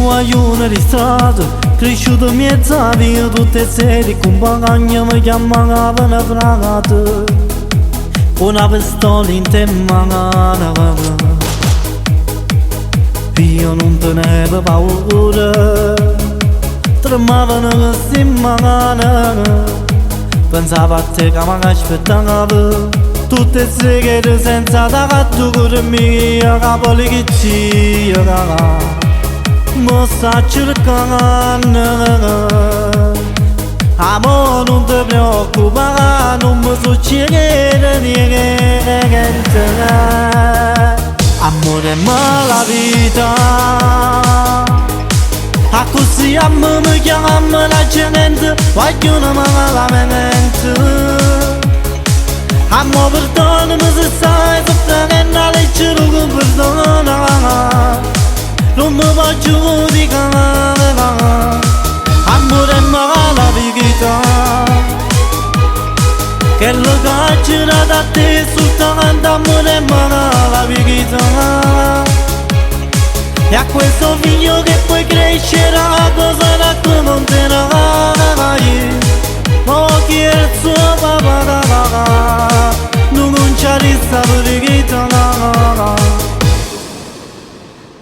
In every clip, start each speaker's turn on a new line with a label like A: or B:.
A: guaglione di strada, cresciuto in mezzo a via tutte sedi, con bagagna mi chiamavano fragata, con una pistola in te mano. Io non tenevo paura, tremavano queste mani, pensavo a te che mi aspettavo. Tutte seghe senza tagatto con mia capolicchia, mi sta cercando. Amore non ti preoccupare, non mi succede niente. Amore è la vita, a così a me mi chiama la gente, vogliono me la mente. Amore perdonami se sai soffrendo la legge non perdona, non mi voglio giudicare. Amore è la vita, che lo caccerà da te soltanto. Amore è la vita, e a questo figlio che poi crescerà cosa da cui non te ne vai. Ma chi è il suo papà, non c'è resta preghieta.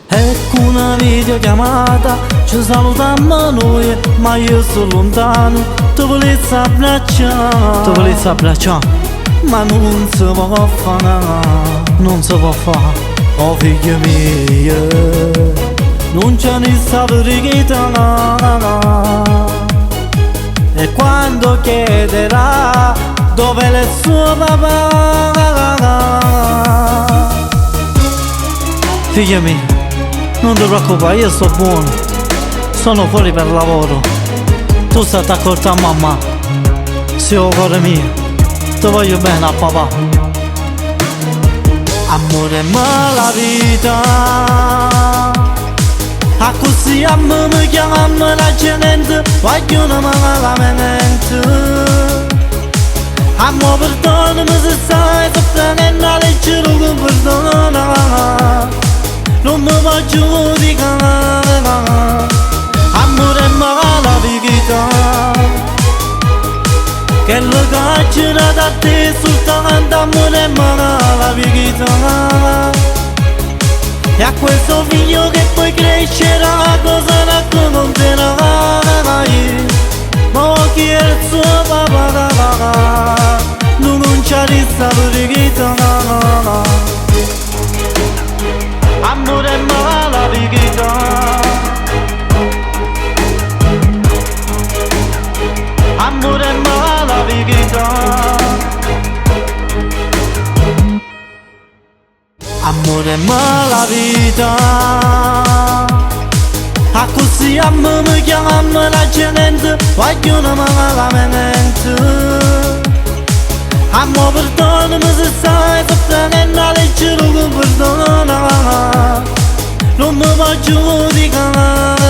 A: Ecco una videochiamata, ci salutiamo noi, ma io sono lontano. Ti volessi abbracciare, ma non si può fare, non si può fare. Oh figlia mia, non c'è resta preghieta. E quando chiederà dove è il suo papà, figlia mia, non ti preoccupare, io sto buono, sono fuori per lavoro. Tu stai accorta a mamma, sei il cuore mio, ti voglio bene a papà. Amore è la vita, a così a me mi chiama la gente, vogliono me la mente. Amore perdonami se sai soffrendo la legge non perdona, non mi voglio giudicare. Amore è la vita, che lo caccerà da te soltanto. Amore è la vita, e a questo figlio che poi crescerà cosa da cui non te ne vai. Ma chi è il suo papà, non c'è resta preghieta. Amore è la vita, amore è la vita. Amore è la vita, a così a me mi chiama la gente, vogliono me la mente. Amore perdonami se sai soffrendo la legge non perdona, non mi voglio giudicare.